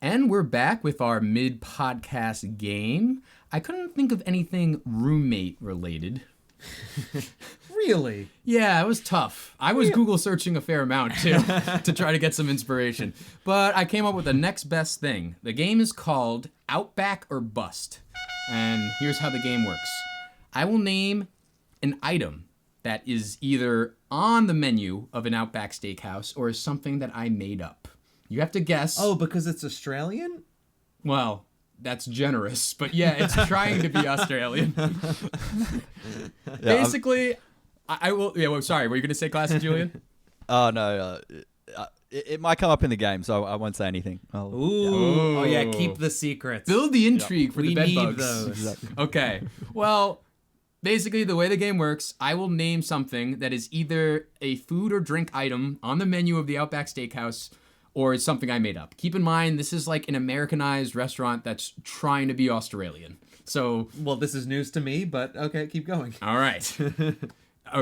And we're back with our mid-podcast game. I couldn't think of anything roommate related. Really? Yeah, it was tough. I was Google searching a fair amount too to try to get some inspiration. But I came up with the next best thing. The game is called Outback or Bust. And here's how the game works. I will name an item that is either on the menu of an Outback Steakhouse or is something that I made up. You have to guess. Oh, because it's Australian? Well, that's generous, but yeah, it's trying to be Australian. Basically, I will. Yeah, well, sorry. Were you going to say classic, Julian? Oh no, it might come up in the game, so I won't say anything. Ooh. Oh yeah, keep the secrets. Build the intrigue for the We bed need bugs. those. Exactly. Okay. Well, basically, the way the game works, I will name something that is either a food or drink item on the menu of the Outback Steakhouse, or it's something I made up. Keep in mind, this is like an Americanized restaurant that's trying to be Australian. So, Well, this is news to me, but okay, keep going. all right.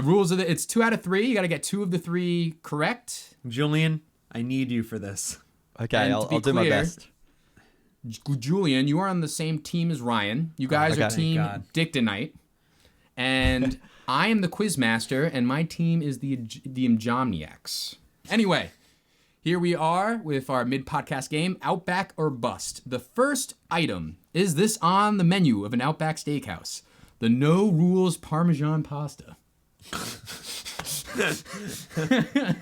Rules of it's 2 out of 3. You got to get 2 of the 3 correct. Julian, I need you for this. Okay, And to I'll be do my clear, best. Julian, you are on the same team as Ryan. You guys okay. are Team Thank God. Dictonite. And I am the quiz master, and my team is the Insomniacs. Anyway, here we are with our mid-podcast game, Outback or Bust. The first item is this on the menu of an Outback Steakhouse. The No Rules Parmesan Pasta.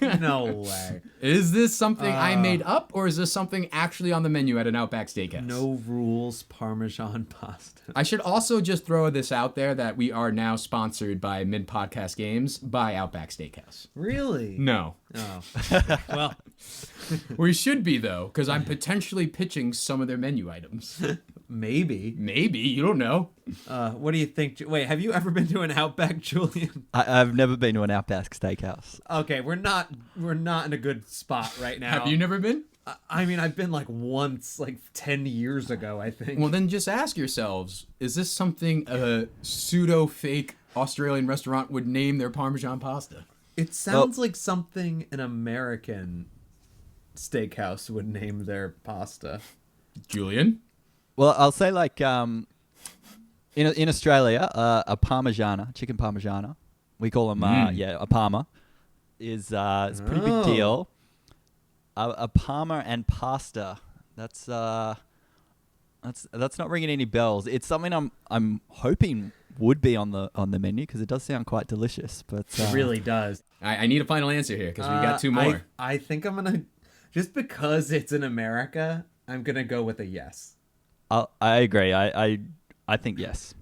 No way. Is this something I made up, or is this something actually on the menu at an Outback Steakhouse? No rules Parmesan pasta. I should also just throw this out there that we are now sponsored by Mid Podcast Games by Outback Steakhouse. Really? No. Oh. Well, We should be, though, because I'm potentially pitching some of their menu items. maybe. Maybe. You don't know. What do you think? Wait, have you ever been to an Outback, Julian? I've never been to an Outback Steakhouse. Okay, we're not in a good spot right now. Have you never been? I mean, I've been like once, like 10 years ago, I think. Well, then just ask yourselves, is this something a pseudo-fake Australian restaurant would name their Parmesan pasta? It sounds like something an American steakhouse would name their pasta. Julian? Well, I'll say like in Australia, a Parmigiana, chicken Parmigiana, we call them a Parma, is a pretty big deal. A Parma and pasta. That's not ringing any bells. It's something I'm hoping would be on the menu because it does sound quite delicious. But It really does. I need a final answer here because we got 2 more. I think I'm gonna, just because it's in America, I'm gonna go with a yes. I agree. I think yes.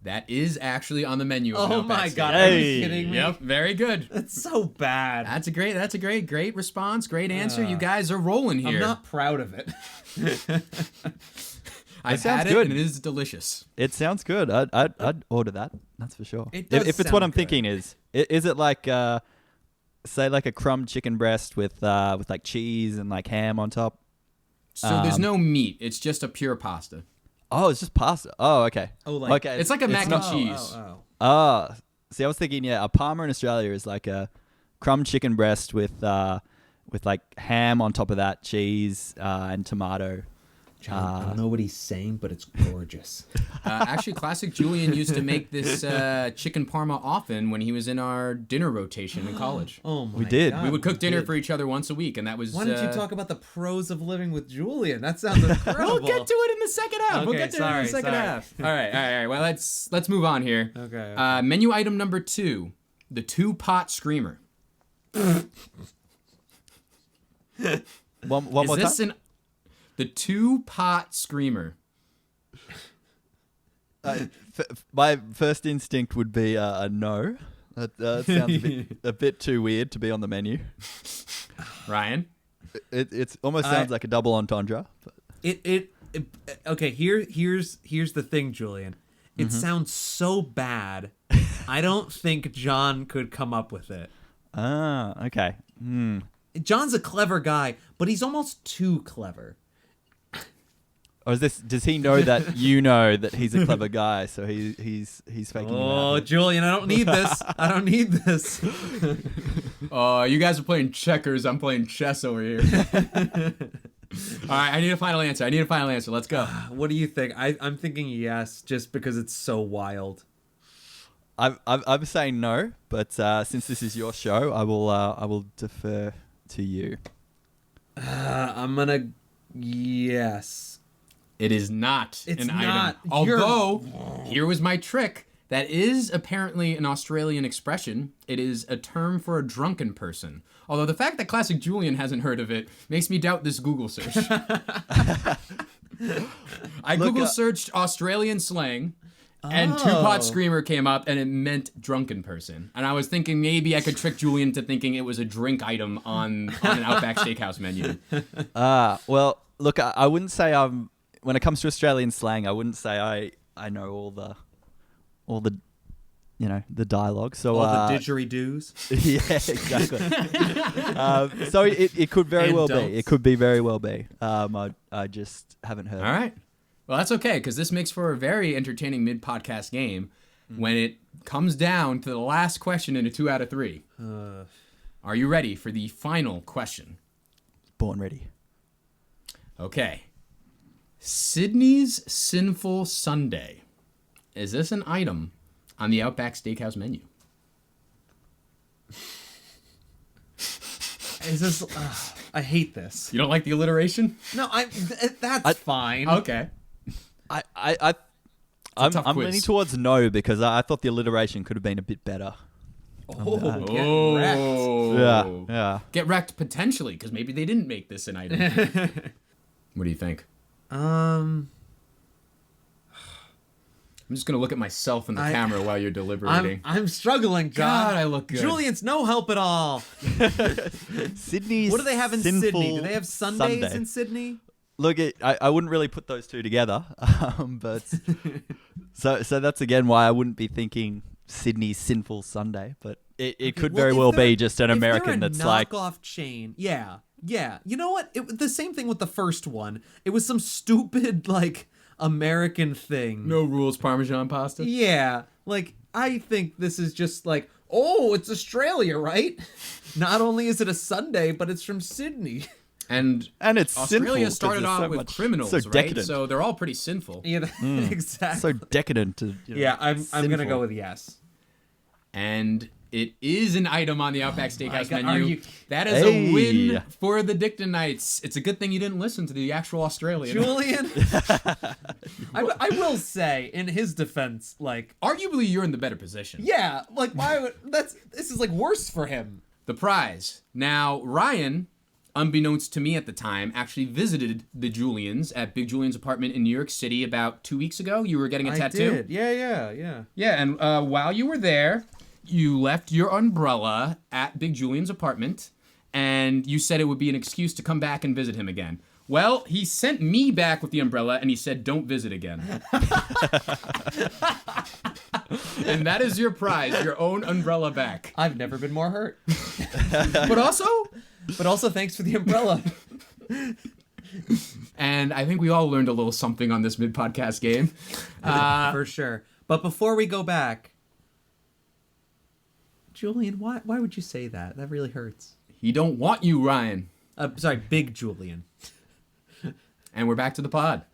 That is actually on the menu. Of Oh Outback my god, Steakhouse. are you kidding me? Yep, very good. That's so bad. That's a great response, great answer. You guys are rolling here. I'm not proud of it. I've sounds had it, good. and it is delicious. It sounds good. I'd order that. That's for sure. It does if it's what sound I'm good. thinking, is it like say like a crumb chicken breast with like cheese and like ham on top? So there's no meat. It's just a pure pasta. Oh, it's just pasta. Oh, okay. Oh, like- okay. It's like a mac and not- cheese. Oh, see, I was thinking, yeah, a Parma in Australia is like a crumb chicken breast with like ham on top of that, cheese and tomato. John, I don't know what he's saying, but it's gorgeous. Actually, classic Julian used to make this chicken parma often when he was in our dinner rotation in college. Oh my We did. God, We would cook dinner did. for each other once a week, and that was. Why don't you talk about the pros of living with Julian? That sounds incredible. We'll get to it in the second half. We'll Okay, get to it in the sorry, second sorry. half. All right. Well, let's move on here. Okay. Menu item number 2, the 2-pot screamer. One Is more this time. the 2-pot screamer? My first instinct would be a no. That sounds a bit too weird to be on the menu. Ryan? It almost sounds like a double entendre. But Okay, here's the thing, Julian. It sounds so bad. I don't think John could come up with it. Ah, okay. John's a clever guy, but he's almost too clever. Or does he know that you know that he's a clever guy, so he's faking you Oh, out? Julian, I don't need this. I don't need this. You guys are playing checkers. I'm playing chess over here. All right, I need a final answer. Let's go. What do you think? I'm thinking yes, just because it's so wild. I'm saying no, but since this is your show, I will defer to you. I'm gonna yes. It is not It's an not. item. Although, here was my trick. That is apparently an Australian expression. It is a term for a drunken person. Although the fact that Classic Julian hasn't heard of it makes me doubt this Google search. I Google searched Australian slang, and Two-Pot Screamer came up, and it meant drunken person. And I was thinking maybe I could trick Julian to thinking it was a drink item on an Outback Steakhouse menu. Well, look, I wouldn't say when it comes to Australian slang, I wouldn't say I know all the the dialogue. So All the didgeridoos. Yeah, exactly. So it could very well be. It could be very well be. I just haven't heard. All right. Well, that's okay, because this makes for a very entertaining mid-podcast game when it comes down to the last question in a 2 out of 3. Are you ready for the final question? Born ready. Okay. Sydney's Sinful Sundae. Is this an item on the Outback Steakhouse menu? Is this? I hate this. You don't like the alliteration? No, that's fine. Okay. I'm tough quiz. leaning towards no because I thought the alliteration could have been a bit better. Get wrecked. Yeah. Get wrecked potentially, because maybe they didn't make this an item. What do you think? I'm just going to look at myself in the camera while you're deliberating. I'm struggling, John. God, I look good. Julian's no help at all. Sydney's What do they have in Sinful Sydney? Do they have Sundays Sunday. in Sydney? Look, I wouldn't really put those two together, but so that's again why I wouldn't be thinking Sydney's Sinful Sunday, but it could very well be just an American that's like knockoff chain. Yeah. You know what? The same thing with the first one. It was some stupid like American thing. No rules Parmesan pasta? Yeah. Like I think this is just like, oh, it's Australia, right? Not only is it a Sunday, but it's from Sydney. And it's Australia sinful started out with criminals, so right? decadent. So they're all pretty sinful. Yeah, exactly. So decadent. I'm gonna go with yes. And it is an item on the Outback Steakhouse God, menu. That is a win for the Dictonites. It's a good thing you didn't listen to the actual Australian. Julian, I will say, in his defense, like arguably you're in the better position. Yeah, like why would this is like worse for him. The prize. Now, Ryan, unbeknownst to me at the time, actually visited the Julians at Big Julian's apartment in New York City about 2 weeks ago. You were getting a tattoo? I did. Yeah. Yeah, and while you were there, you left your umbrella at Big Julian's apartment, and you said it would be an excuse to come back and visit him again. Well, he sent me back with the umbrella, and he said, don't visit again. And that is your prize, your own umbrella back. I've never been more hurt. But also, thanks for the umbrella. And I think we all learned a little something on this mid-podcast game. For sure. But before we go back, Julian, why would you say that? That really hurts. He don't want you, Ryan. Sorry, Big Julian. And we're back to the pod.